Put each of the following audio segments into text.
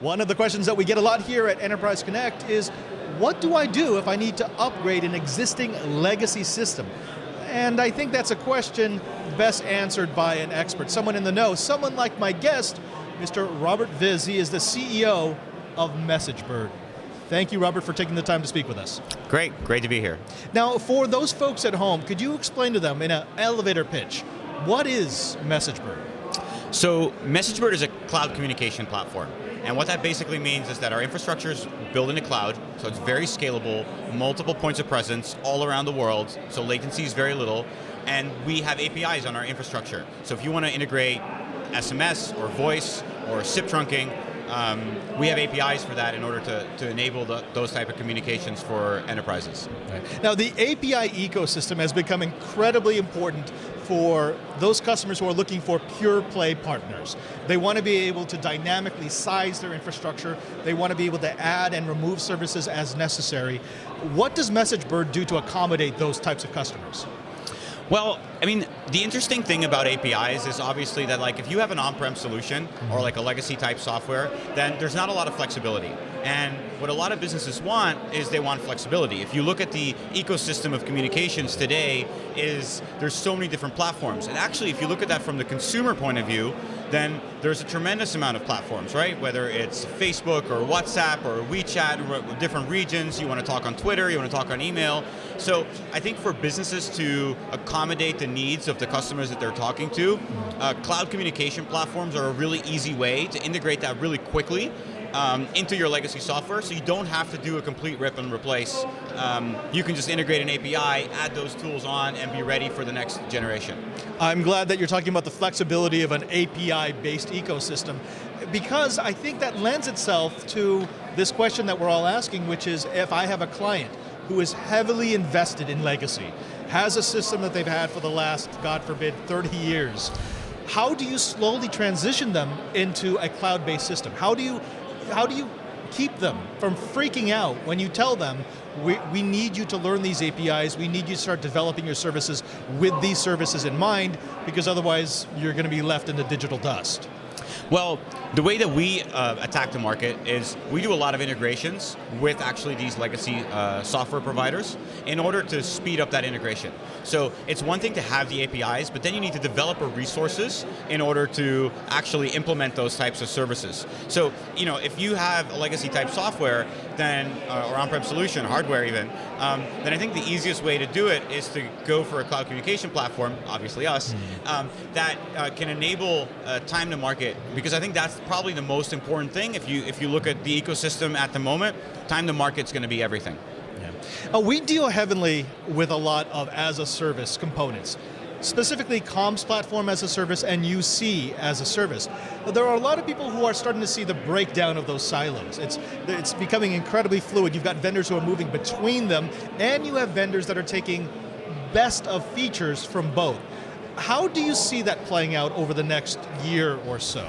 One of the questions that we get a lot here at Enterprise Connect is, what do I do if I need to upgrade an existing legacy system? And I think that's a question best answered by an expert, someone in the know, someone like my guest, Mr. Robert Viz. He is the CEO of MessageBird. Thank you, Robert, for taking the time to speak with us. Great to be here. Now, for those folks at home, could you explain to them in an elevator pitch, what is MessageBird? So MessageBird is a cloud communication platform. And what that basically means is that our infrastructure is built in the cloud, so it's very scalable, multiple points of presence all around the world, so latency is very little, and we have APIs on our infrastructure. So if you want to integrate SMS or voice or SIP trunking, we have APIs for that in order to enable those type of communications for enterprises. Right. Now, the API ecosystem has become incredibly important for those customers who are looking for pure play partners. They want to be able to dynamically size their infrastructure. They want to be able to add and remove services as necessary. What does MessageBird do to accommodate those types of customers? Well, I mean, the interesting thing about APIs is obviously that, like, if you have an on-prem solution or like a legacy type software, then there's not a lot of flexibility. And what a lot of businesses want is they want flexibility. If you look at the ecosystem of communications today, there's so many different platforms. And actually, if you look at that from the consumer point of view, then there's a tremendous amount of platforms, right? Whether it's Facebook or WhatsApp or WeChat, or different regions, you want to talk on Twitter, you want to talk on email. So I think for businesses to accommodate the needs of the customers that they're talking to, cloud communication platforms are a really easy way to integrate that really quickly into your legacy software, so you don't have to do a complete rip and replace. You can just integrate an API, add those tools on, and be ready for the next generation. I'm glad that you're talking about the flexibility of an API-based ecosystem, because I think that lends itself to this question that we're all asking, which is, if I have a client who is heavily invested in legacy, has a system that they've had for the last, God forbid, 30 years, how do you slowly transition them into a cloud-based system? How do you keep them from freaking out when you tell them, we need you to learn these APIs, we need you to start developing your services with these services in mind, because otherwise you're going to be left in the digital dust? Well, the way that we attack the market is we do a lot of integrations with actually these legacy software providers in order to speed up that integration. So it's one thing to have the APIs, but then you need to develop resources in order to actually implement those types of services. So, you know, if you have a legacy type software, then or on-prem solution, hardware even, then I think the easiest way to do it is to go for a cloud communication platform, obviously us, that can enable time to market, because I think that's probably the most important thing. If you look at the ecosystem at the moment, time to market's going to be everything. Yeah. We deal heavily with a lot of as-a-service components, specifically comms platform as a service and UC as a service. There are a lot of people who are starting to see the breakdown of those silos. It's becoming incredibly fluid. You've got vendors who are moving between them, and you have vendors that are taking best of features from both. How do you see that playing out over the next year or so?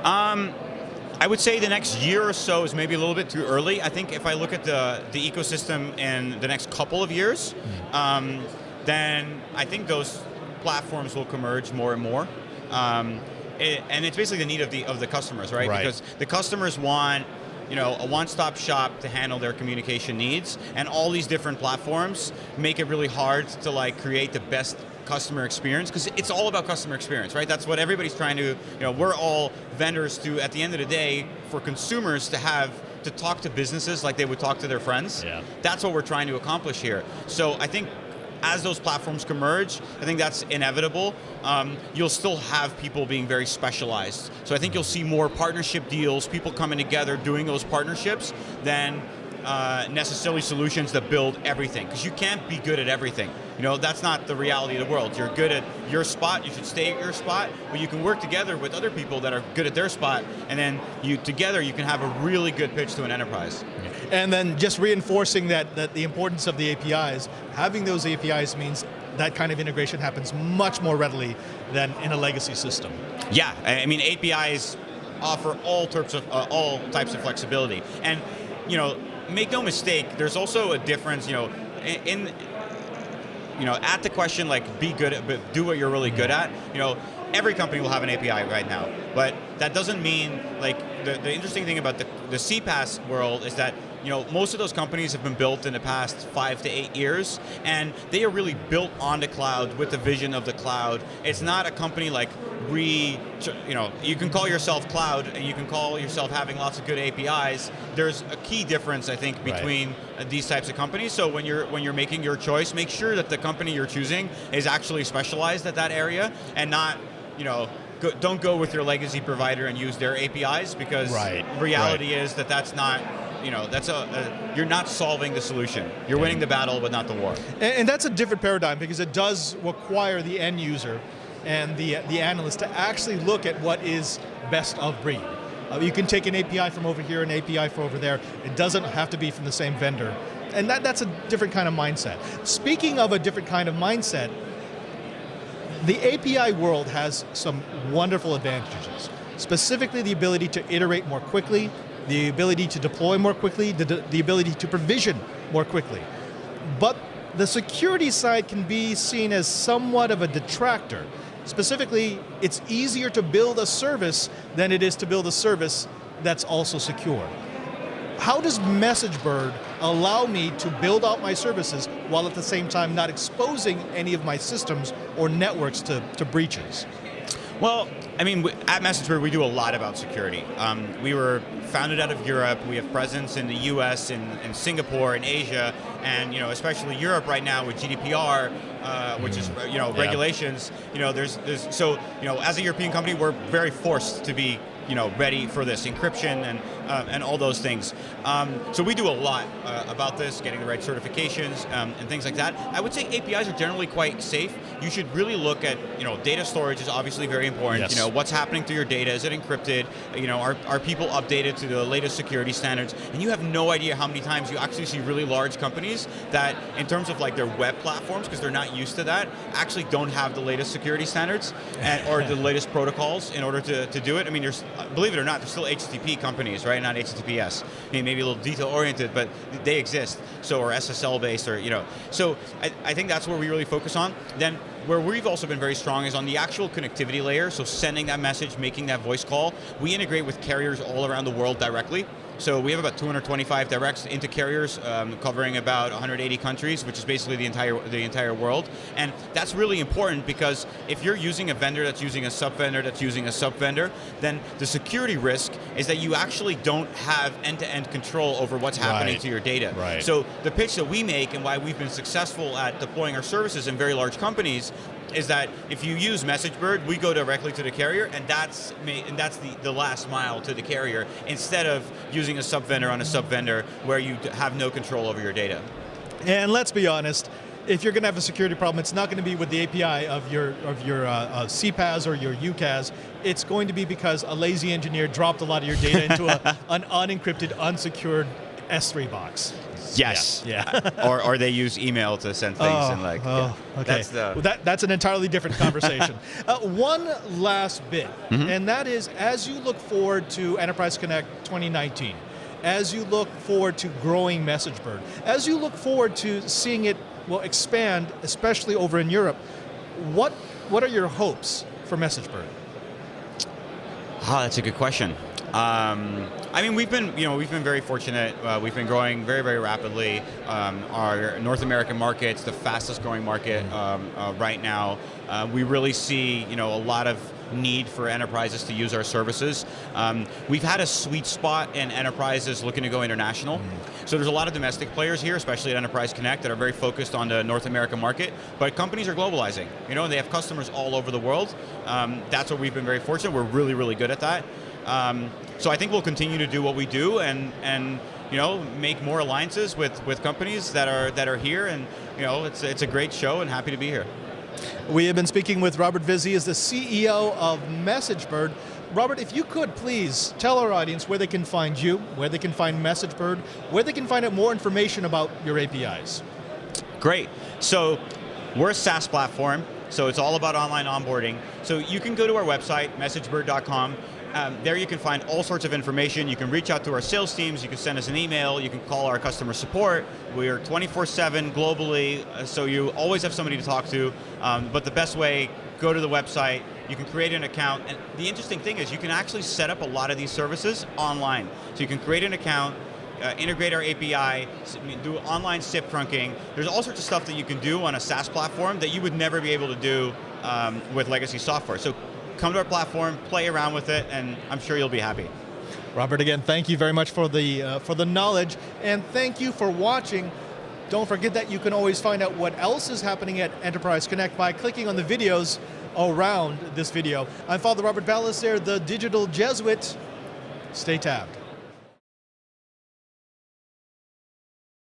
I would say the next year or so is maybe a little bit too early. I think if I look at the ecosystem in the next couple of years, then I think those platforms will converge more and more. And it's basically the need of the customers, right? Because the customers want, you know, a one-stop shop to handle their communication needs, and all these different platforms make it really hard to like create the best customer experience, because it's all about customer experience, right? That's what everybody's trying to, you know, we're all vendors to, at the end of the day, for consumers to talk to businesses like they would talk to their friends. Yeah. That's what we're trying to accomplish here. So I think as those platforms converge, I think that's inevitable. You'll still have people being very specialized. So I think you'll see more partnership deals, people coming together doing those partnerships, than necessarily solutions that build everything, because you can't be good at everything. You know, that's not the reality of the world. You're good at your spot, you should stay at your spot, but you can work together with other people that are good at their spot, and then together you can have a really good pitch to an enterprise. And then just reinforcing that the importance of the APIs, having those APIs means that kind of integration happens much more readily than in a legacy system. Yeah, I mean, APIs offer all types of flexibility. And, you know, make no mistake, there's also a difference, you know, at the question like be good at, but do what you're really good at. You know, every company will have an API right now, but that doesn't mean, like, the interesting thing about the CPaaS world is that, most of those companies have been built in the past 5 to 8 years, and they are really built on the cloud with the vision of the cloud. It's not a company like you can call yourself cloud and you can call yourself having lots of good APIs. There's a key difference, I think, between these types of companies. So when you're making your choice, make sure that the company you're choosing is actually specialized at that area, and not, don't go with your legacy provider and use their APIs, because reality is that that's not, you're not solving the solution. You're winning the battle, but not the war. And that's a different paradigm, because it does require the end user and the analyst to actually look at what is best of breed. You can take an API from over here, an API from over there. It doesn't have to be from the same vendor. And that's a different kind of mindset. Speaking of a different kind of mindset, the API world has some wonderful advantages, specifically the ability to iterate more quickly, the ability to deploy more quickly, the ability to provision more quickly. But the security side can be seen as somewhat of a detractor. Specifically, it's easier to build a service than it is to build a service that's also secure. How does MessageBird allow me to build out my services while at the same time not exposing any of my systems or networks to breaches? Well, I mean, at MessageBird, we do a lot about security. We were founded out of Europe. We have presence in the US, in Singapore, in Asia, and especially Europe right now with GDPR, which is regulations. So as a European company, we're very forced to be ready for this encryption and all those things. So we do a lot about this, getting the right certifications and things like that. I would say APIs are generally quite safe. You should really look at, data storage is obviously very important. Yes. What's happening to your data? Is it encrypted? Are people updated to the latest security standards? And you have no idea how many times you actually see really large companies that, in terms of like their web platforms, because they're not used to that, actually don't have the latest security standards or the latest protocols in order to do it. I mean, believe it or not, they're still HTTP companies, right? Not HTTPS. I mean, maybe a little detail-oriented, but they exist. So, or SSL-based, or So I think that's where we really focus on. Then, where we've also been very strong is on the actual connectivity layer. So, sending that message, making that voice call. We integrate with carriers all around the world directly. So we have about 225 directs into carriers, covering about 180 countries, which is basically the entire world. And that's really important, because if you're using a vendor that's using a sub-vendor that's using a sub-vendor, then the security risk is that you actually don't have end-to-end control over what's happening to your data. Right. So the pitch that we make, and why we've been successful at deploying our services in very large companies, is that if you use MessageBird, we go directly to the carrier, and that's the last mile to the carrier, instead of using a sub-vendor on a sub-vendor where you have no control over your data. And let's be honest, if you're going to have a security problem, it's not going to be with the API of your CPaaS or your UCaaS. It's going to be because a lazy engineer dropped a lot of your data into an unencrypted, unsecured S3 box. Yes. Yeah. or they use email to send things Okay. That's an entirely different conversation. One last bit, and that is, as you look forward to Enterprise Connect 2019, as you look forward to growing MessageBird, as you look forward to seeing it expand, especially over in Europe, what are your hopes for MessageBird? That's a good question. I mean, we've been very fortunate. We've been growing very, very rapidly. Our North American market's the fastest growing market right now. We really see, a lot of need for enterprises to use our services. We've had a sweet spot in enterprises looking to go international. So there's a lot of domestic players here, especially at Enterprise Connect, that are very focused on the North American market, but companies are globalizing, and they have customers all over the world. That's where we've been very fortunate. We're really, really good at that. So I think we'll continue to do what we do and make more alliances with companies that are here, and it's a great show, and happy to be here. We have been speaking with Robert Vizzi, is the CEO of MessageBird. Robert, if you could please tell our audience where they can find you, where they can find MessageBird, where they can find out more information about your APIs. Great. So we're a SaaS platform, so it's all about online onboarding. So you can go to our website, messagebird.com. There you can find all sorts of information. You can reach out to our sales teams, you can send us an email, you can call our customer support. We are 24/7 globally, so you always have somebody to talk to. But the best way, go to the website, you can create an account. And the interesting thing is you can actually set up a lot of these services online. So you can create an account, integrate our API, do online SIP trunking. There's all sorts of stuff that you can do on a SaaS platform that you would never be able to do with legacy software. So come to our platform, play around with it, and I'm sure you'll be happy. Robert, again, thank you very much for the knowledge, and thank you for watching. Don't forget that you can always find out what else is happening at Enterprise Connect by clicking on the videos around this video. I'm Father Robert Ballecer, the Digital Jesuit. Stay tabbed.